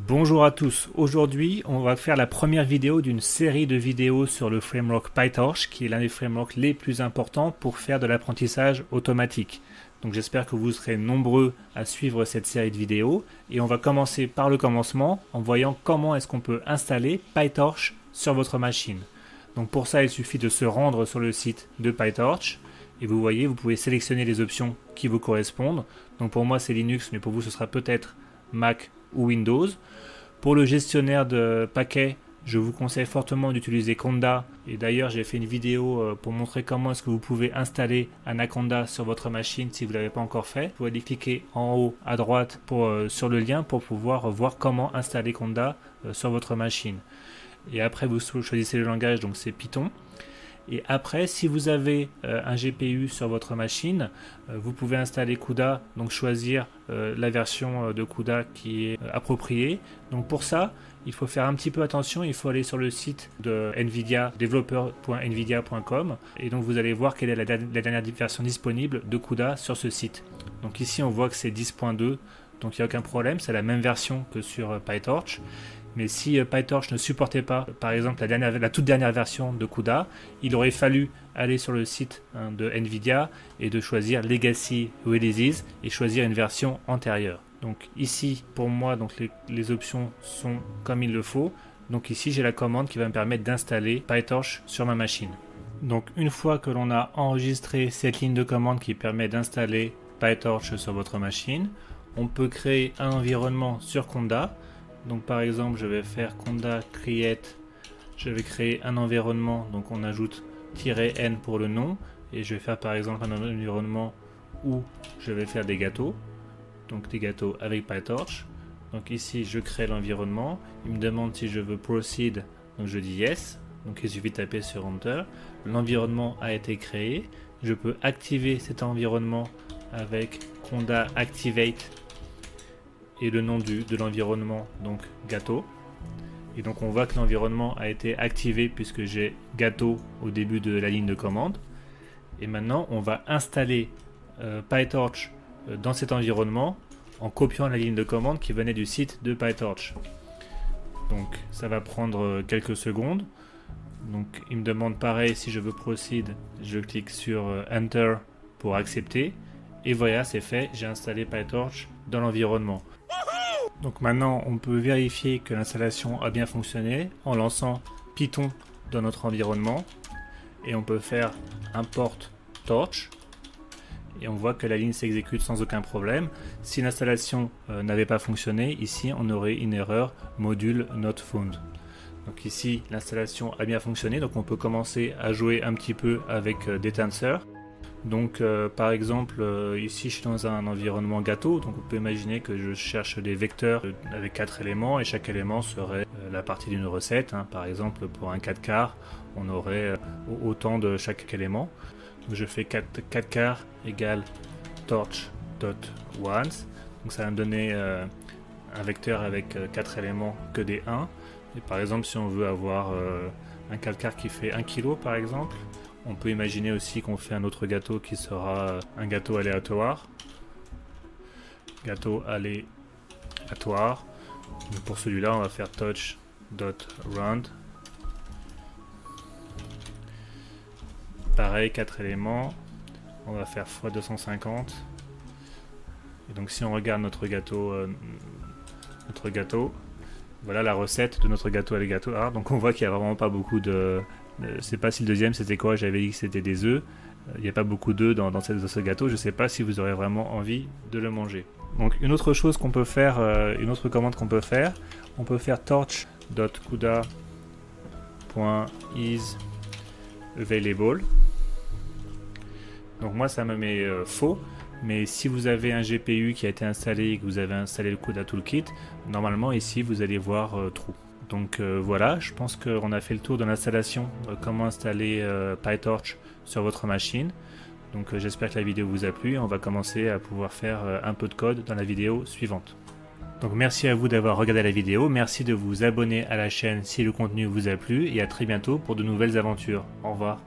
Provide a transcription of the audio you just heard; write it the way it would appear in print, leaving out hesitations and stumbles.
Bonjour à tous, aujourd'hui on va faire la première vidéo d'une série de vidéos sur le framework PyTorch qui est l'un des frameworks les plus importants pour faire de l'apprentissage automatique. Donc j'espère que vous serez nombreux à suivre cette série de vidéos et on va commencer par le commencement en voyant comment est-ce qu'on peut installer PyTorch sur votre machine. Donc pour ça il suffit de se rendre sur le site de PyTorch et vous voyez vous pouvez sélectionner les options qui vous correspondent. Donc pour moi c'est Linux mais pour vous ce sera peut-être Mac ou Windows. Pour le gestionnaire de paquets, je vous conseille fortement d'utiliser Conda. Et d'ailleurs, j'ai fait une vidéo pour montrer comment est-ce que vous pouvez installer Anaconda sur votre machine si vous ne l'avez pas encore fait. Vous pouvez aller cliquer en haut à droite sur le lien pour pouvoir voir comment installer Conda sur votre machine. Et après, vous choisissez le langage, donc c'est Python. Et après, si vous avez un GPU sur votre machine, vous pouvez installer CUDA, donc choisir la version de CUDA qui est appropriée. Donc pour ça, il faut faire un petit peu attention, il faut aller sur le site de NVIDIA, developer.nvidia.com, et donc vous allez voir quelle est la dernière version disponible de CUDA sur ce site. Donc ici, on voit que c'est 10.2, donc il n'y a aucun problème, c'est la même version que sur PyTorch. Mais si PyTorch ne supportait pas, par exemple, la toute dernière version de CUDA, il aurait fallu aller sur le site de NVIDIA et de choisir Legacy Releases et choisir une version antérieure. Donc ici, pour moi, donc les options sont comme il le faut. Donc ici, j'ai la commande qui va me permettre d'installer PyTorch sur ma machine. Donc une fois que l'on a enregistré cette ligne de commande qui permet d'installer PyTorch sur votre machine, on peut créer un environnement sur Conda. Donc par exemple je vais faire conda create, je vais créer un environnement, donc on ajoute -n pour le nom et je vais faire par exemple un environnement où je vais faire des gâteaux, donc des gâteaux avec PyTorch. Donc ici je crée l'environnement, il me demande si je veux proceed, donc je dis yes, donc il suffit de taper sur enter, l'environnement a été créé, je peux activer cet environnement avec conda activate et le nom de l'environnement, donc gâteau. Et donc on voit que l'environnement a été activé puisque j'ai gâteau au début de la ligne de commande. Et maintenant on va installer PyTorch dans cet environnement en copiant la ligne de commande qui venait du site de PyTorch. Donc ça va prendre quelques secondes. Donc il me demande pareil, si je veux proceed, je clique sur Enter pour accepter. Et voilà, c'est fait, j'ai installé PyTorch dans l'environnement. Donc maintenant, on peut vérifier que l'installation a bien fonctionné en lançant Python dans notre environnement. Et on peut faire import torch. Et on voit que la ligne s'exécute sans aucun problème. Si l'installation n'avait pas fonctionné, ici on aurait une erreur module not found. Donc ici, l'installation a bien fonctionné. Donc on peut commencer à jouer un petit peu avec des tensors. Donc par exemple ici je suis dans un environnement gâteau, donc on peut imaginer que je cherche des vecteurs avec 4 éléments et chaque élément serait la partie d'une recette, par exemple pour un 4 quarts on aurait autant de chaque élément. Donc je fais 4 quarts égale torch.ones, donc ça va me donner un vecteur avec 4 éléments que des 1, et par exemple si on veut avoir un 4 quarts qui fait 1 kg par exemple, on peut imaginer aussi qu'on fait un autre gâteau qui sera un gâteau aléatoire. Gâteau aléatoire. Donc pour celui-là, on va faire touch.round. Pareil, 4 éléments. On va faire x 250. Et donc si on regarde notre gâteau, voilà la recette de notre gâteau aléatoire. Donc on voit qu'il n'y a vraiment pas beaucoup de... Je sais pas si le deuxième c'était quoi, j'avais dit que c'était des œufs. Il n'y a pas beaucoup d'œufs dans ce gâteau, je ne sais pas si vous aurez vraiment envie de le manger. Donc une autre chose qu'on peut faire, une autre commande qu'on peut faire, on peut faire torch.isAvailable. Donc moi ça me met faux, mais si vous avez un GPU qui a été installé et que vous avez installé le CUDA Toolkit, normalement ici vous allez voir true. Donc voilà, je pense qu'on a fait le tour de l'installation, comment installer PyTorch sur votre machine. Donc j'espère que la vidéo vous a plu et on va commencer à pouvoir faire un peu de code dans la vidéo suivante. Donc merci à vous d'avoir regardé la vidéo, merci de vous abonner à la chaîne si le contenu vous a plu et à très bientôt pour de nouvelles aventures. Au revoir.